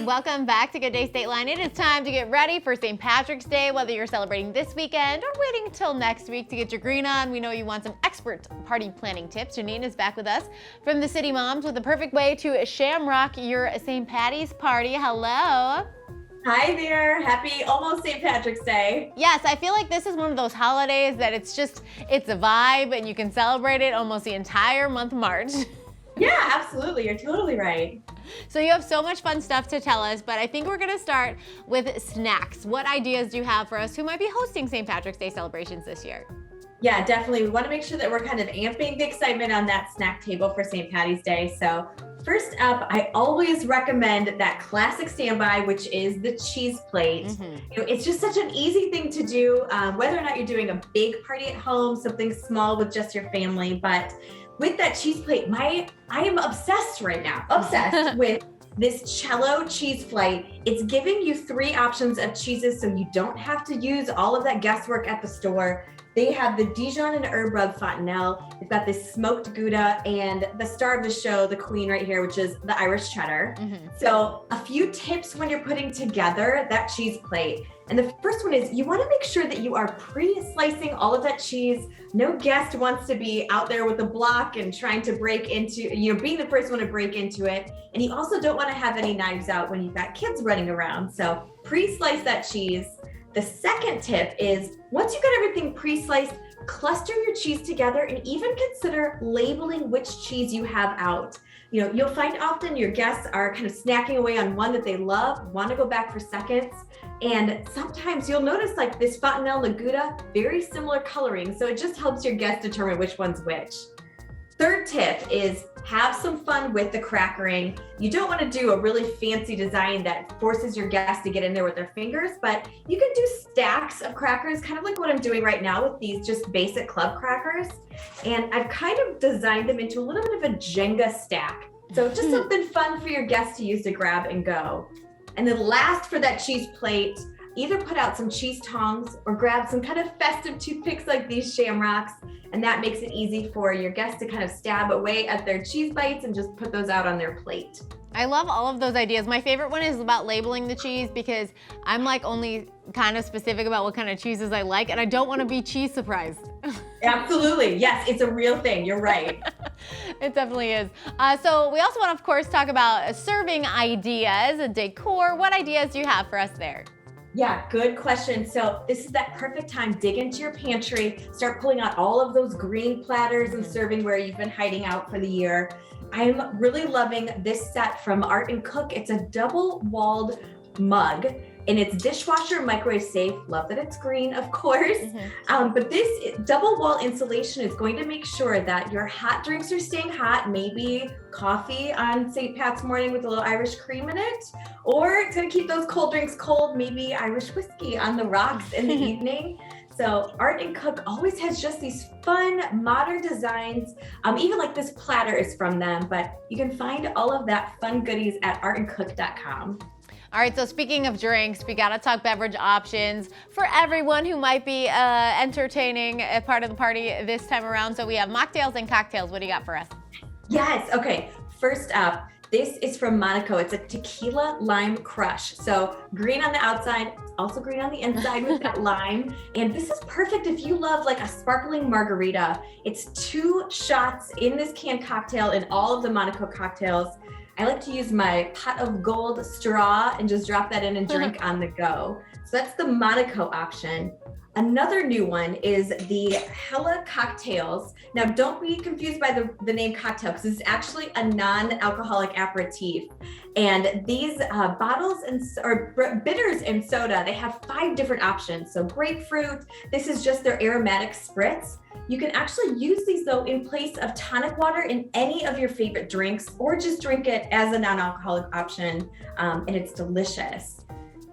welcome back to Good Day State Line. It is time to get ready for St. Patrick's Day, whether you're celebrating this weekend or waiting until next week to get your green on. We know you want some expert party planning tips. Jeanine is back with us from the City Moms with the perfect way to shamrock your St. Patty's party. Hello. Hi there. Happy almost St. Patrick's Day. Yes, I feel like this is one of those holidays that it's a vibe and you can celebrate it almost the entire month of March. Yeah, absolutely. You're totally right. So you have so much fun stuff to tell us, but I think we're gonna start with snacks. What ideas do you have for us who might be hosting St. Patrick's Day celebrations this year? Yeah, definitely. We want to make sure that we're kind of amping the excitement on that snack table for St. Patty's Day. So first up, I always recommend that classic standby, which is the cheese plate. You know, it's just such an easy thing to do, whether or not you're doing a big party at home, something small with just your family. But with that cheese plate, I am obsessed right now, obsessed with this cello cheese flight. It's giving you 3 options of cheeses, so you don't have to use all of that guesswork at the store. They have the Dijon and herb rub fontanelle. They've got this smoked Gouda and the star of the show, the queen right here, which is the Irish cheddar. So a few tips when you're putting together that cheese plate. And the first one is you want to make sure that you are pre-slicing all of that cheese. No guest wants to be out there with a block and trying to break into, being the first one to break into it. And you also don't want to have any knives out when you've got kids running around. So pre-slice that cheese. The second tip is once you've got everything pre-sliced, cluster your cheese together and even consider labeling which cheese you have out. You'll find often your guests are kind of snacking away on one that they love, want to go back for seconds. And sometimes you'll notice like this fontanelle and Gouda, very similar coloring. So it just helps your guests determine which one's which. Third tip is have some fun with the crackering. You don't want to do a really fancy design that forces your guests to get in there with their fingers, but you can do stacks of crackers, kind of like what I'm doing right now with these just basic club crackers. And I've kind of designed them into a little bit of a Jenga stack. So just something fun for your guests to use to grab and go. And then last for that cheese plate, either put out some cheese tongs or grab some kind of festive toothpicks like these shamrocks. And that makes it easy for your guests to kind of stab away at their cheese bites and just put those out on their plate. I love all of those ideas. My favorite one is about labeling the cheese because I'm like only kind of specific about what kind of cheeses I like and I don't want to be cheese surprised. Absolutely. Yes, it's a real thing. You're right. It definitely is. So we also want to, of course, talk about serving ideas, decor. What ideas do you have for us there? Yeah, good question. So this is that perfect time. Dig into your pantry, start pulling out all of those green platters and servingware you've been hiding out for the year. I'm really loving this set from Art and Cook. It's a double-walled mug and it's dishwasher microwave safe. Love that it's green, of course. But this double wall insulation is going to make sure that your hot drinks are staying hot, maybe coffee on St. Pat's morning with a little Irish cream in it, or it's going to keep those cold drinks cold, maybe Irish whiskey on the rocks in the evening. So Art and Cook always has just these fun, modern designs. Even like this platter is from them, but you can find all of that fun goodies at artandcook.com. All right, so speaking of drinks, we gotta talk beverage options for everyone who might be entertaining a part of the party this time around. So we have mocktails and cocktails. What do you got for us? Yes, okay. First up, this is from Monaco. It's a tequila lime crush. So green on the outside, also green on the inside with that lime. And this is perfect if you love like a sparkling margarita. It's 2 shots in this canned cocktail in all of the Monaco cocktails. I like to use my pot of gold straw and just drop that in and drink on the go. So that's the Monaco option. Another new one is the Hella cocktails. Now don't be confused by the name cocktail because it's actually a non-alcoholic aperitif. And these bottles or bitters and soda, they have 5 different options. So grapefruit, this is just their aromatic spritz. You can actually use these though in place of tonic water in any of your favorite drinks or just drink it as a non-alcoholic option and it's delicious.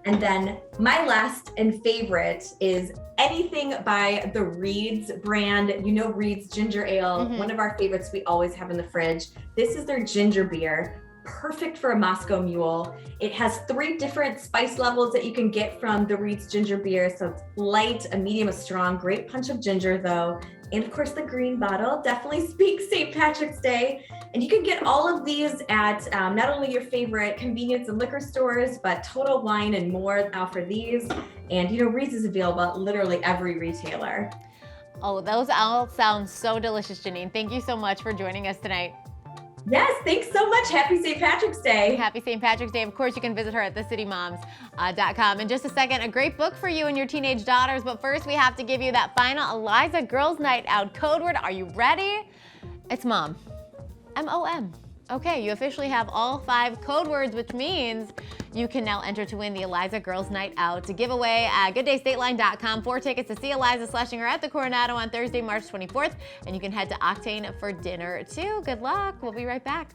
And then my last and favorite is anything by the Reed's brand. Reed's ginger ale, one of our favorites we always have in the fridge. This is their ginger beer. perfect for a Moscow Mule. It has 3 different spice levels that you can get from the Reed's ginger beer. So it's light, a medium, a strong, great punch of ginger though. And of course the green bottle definitely speaks St. Patrick's Day. And you can get all of these at not only your favorite convenience and liquor stores, but Total Wine and more offer these. And Reed's is available at literally every retailer. Oh, those all sound so delicious, Jeanine. Thank you so much for joining us tonight. Yes, thanks so much. Happy St. Patrick's Day. Happy St. Patrick's Day. Of course, you can visit her at thecitymoms.com. In just a second, a great book for you and your teenage daughters. But first, we have to give you that final Eliza Girls Night Out code word. Are you ready? It's MOM. M-O-M. Okay, you officially have all 5 code words, which means you can now enter to win the Eliza Girls Night Out to give away at GoodDayStateline.com 4 tickets to see Eliza slashing her at the Coronado on Thursday, March 24th. And you can head to Octane for dinner too. Good luck. We'll be right back.